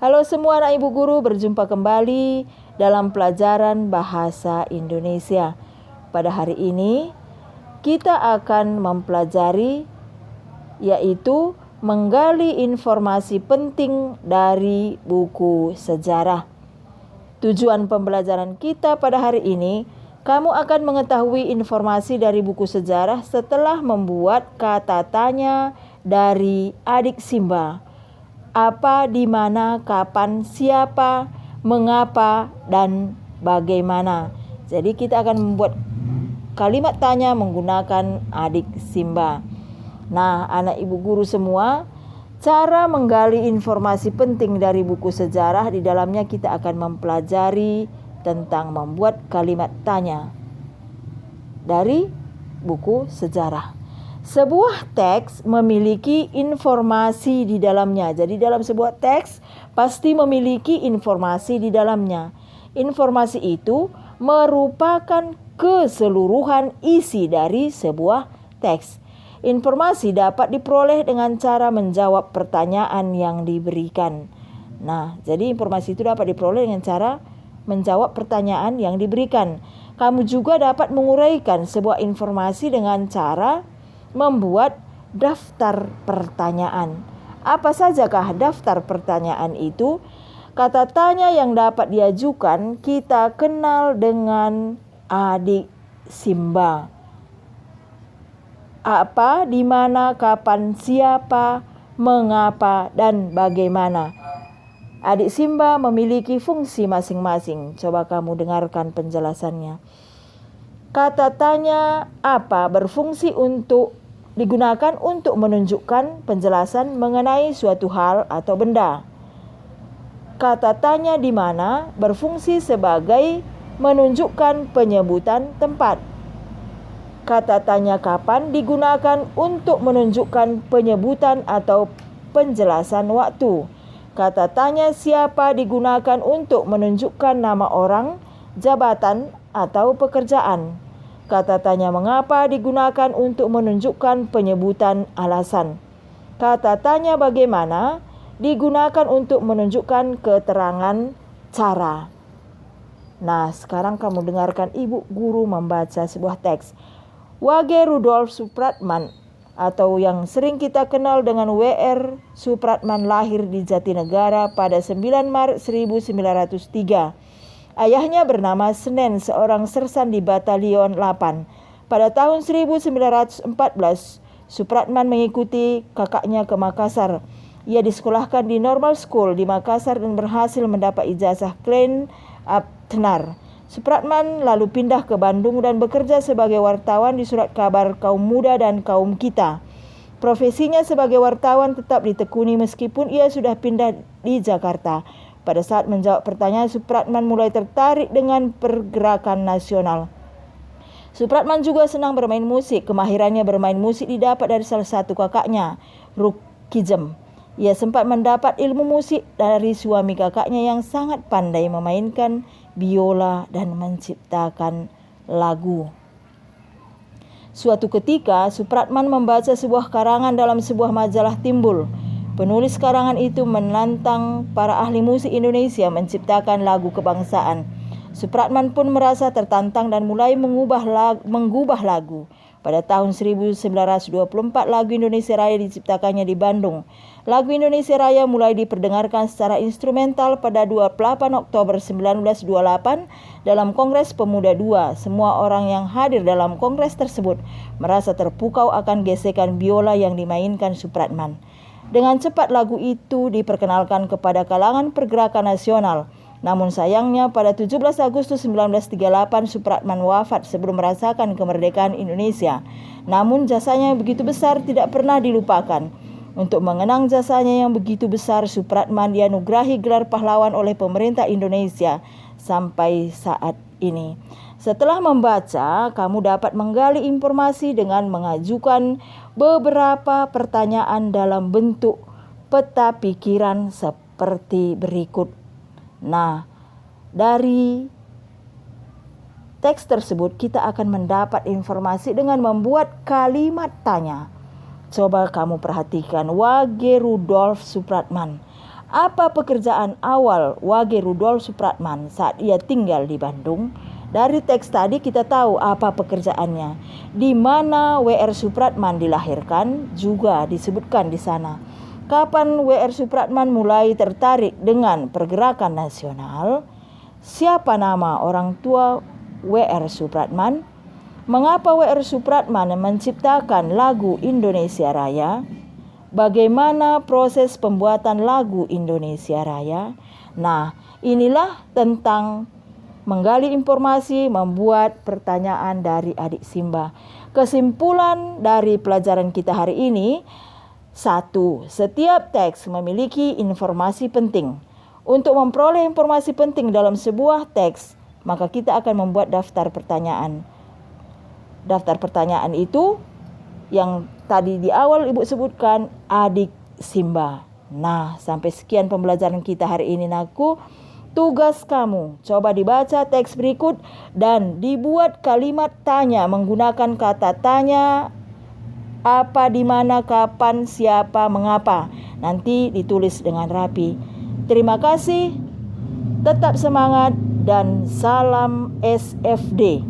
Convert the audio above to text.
Halo semua anak ibu guru, berjumpa kembali dalam pelajaran bahasa Indonesia. Pada hari ini kita akan mempelajari yaitu menggali informasi penting dari buku sejarah. Tujuan pembelajaran kita pada hari ini, kamu akan mengetahui informasi dari buku sejarah setelah membuat kata tanya dari adik Simba. Apa, di mana, kapan, siapa, mengapa, dan bagaimana. Jadi kita akan membuat kalimat tanya menggunakan adik Simba. Nah, anak ibu guru semua, cara menggali informasi penting dari buku sejarah, di dalamnya kita akan mempelajari tentang membuat kalimat tanya dari buku sejarah. Sebuah teks memiliki informasi di dalamnya. Jadi dalam sebuah teks pasti memiliki informasi di dalamnya. Informasi itu merupakan keseluruhan isi dari sebuah teks. Informasi dapat diperoleh dengan cara menjawab pertanyaan yang diberikan. Nah, jadi informasi itu dapat diperoleh dengan cara menjawab pertanyaan yang diberikan. Kamu juga dapat menguraikan sebuah informasi dengan cara membuat daftar pertanyaan. Apa sajakah daftar pertanyaan itu? Kata tanya yang dapat diajukan kita kenal dengan adik Simba. Apa, di mana, kapan, siapa, mengapa, dan bagaimana. Adik Simba memiliki fungsi masing-masing. Coba kamu dengarkan penjelasannya. Kata tanya apa berfungsi digunakan untuk menunjukkan penjelasan mengenai suatu hal atau benda. Kata tanya di mana berfungsi sebagai menunjukkan penyebutan tempat. Kata tanya kapan digunakan untuk menunjukkan penyebutan atau penjelasan waktu. Kata tanya siapa digunakan untuk menunjukkan nama orang, jabatan, atau pekerjaan. Kata tanya mengapa digunakan untuk menunjukkan penyebutan alasan. Kata tanya bagaimana digunakan untuk menunjukkan keterangan cara. Nah, sekarang kamu dengarkan ibu guru membaca sebuah teks. W.G. Rudolf Supratman atau yang sering kita kenal dengan W.R. Supratman lahir di Jatinegara pada 9 Maret 1903. Ayahnya bernama Senen, seorang sersan di Batalion 8. Pada tahun 1914, Supratman mengikuti kakaknya ke Makassar. Ia disekolahkan di Normal School di Makassar dan berhasil mendapat ijazah Klein Abtenar. Supratman lalu pindah ke Bandung dan bekerja sebagai wartawan di surat kabar Kaum Muda dan Kaum Kita. Profesinya sebagai wartawan tetap ditekuni meskipun ia sudah pindah di Jakarta. Pada saat menjawab pertanyaan, Supratman mulai tertarik dengan pergerakan nasional. Supratman juga senang bermain musik. Kemahirannya bermain musik didapat dari salah satu kakaknya, Rukijam. Ia sempat mendapat ilmu musik dari suami kakaknya yang sangat pandai memainkan biola dan menciptakan lagu. Suatu ketika, Supratman membaca sebuah karangan dalam sebuah majalah Timbul. Penulis karangan itu menantang para ahli musik Indonesia menciptakan lagu kebangsaan. Supratman pun merasa tertantang dan mulai mengubah lagu. Pada tahun 1924 lagu Indonesia Raya diciptakannya di Bandung. Lagu Indonesia Raya mulai diperdengarkan secara instrumental pada 28 Oktober 1928 dalam Kongres Pemuda II. Semua orang yang hadir dalam kongres tersebut merasa terpukau akan gesekan biola yang dimainkan Supratman. Dengan cepat lagu itu diperkenalkan kepada kalangan pergerakan nasional. Namun sayangnya pada 17 Agustus 1938 Supratman wafat sebelum merasakan kemerdekaan Indonesia. Namun jasanya yang begitu besar tidak pernah dilupakan. Untuk mengenang jasanya yang begitu besar, Supratman dianugerahi gelar pahlawan oleh pemerintah Indonesia sampai saat ini. Setelah membaca, kamu dapat menggali informasi dengan mengajukan beberapa pertanyaan dalam bentuk peta pikiran seperti berikut. Nah, dari teks tersebut kita akan mendapat informasi dengan membuat kalimat tanya. Coba kamu perhatikan W.G. Rudolf Supratman. Apa pekerjaan awal Wage Rudolf Supratman saat ia tinggal di Bandung? Dari teks tadi kita tahu apa pekerjaannya. Di mana W.R. Supratman dilahirkan juga disebutkan di sana. Kapan W.R. Supratman mulai tertarik dengan pergerakan nasional? Siapa nama orang tua W.R. Supratman? Mengapa W.R. Supratman menciptakan lagu Indonesia Raya? Bagaimana proses pembuatan lagu Indonesia Raya? Nah, inilah tentang menggali informasi, membuat pertanyaan dari adik Simba. Kesimpulan dari pelajaran kita hari ini, 1. Setiap teks memiliki informasi penting. Untuk memperoleh informasi penting dalam sebuah teks, maka kita akan membuat daftar pertanyaan. Daftar pertanyaan itu yang tadi di awal Ibu sebutkan, adik Simba. Nah, sampai sekian pembelajaran kita hari ini, Nakku. Tugas kamu, coba dibaca teks berikut dan dibuat kalimat tanya menggunakan kata tanya, apa, di mana, kapan, siapa, mengapa. Nanti ditulis dengan rapi. Terima kasih, tetap semangat, dan salam SFD.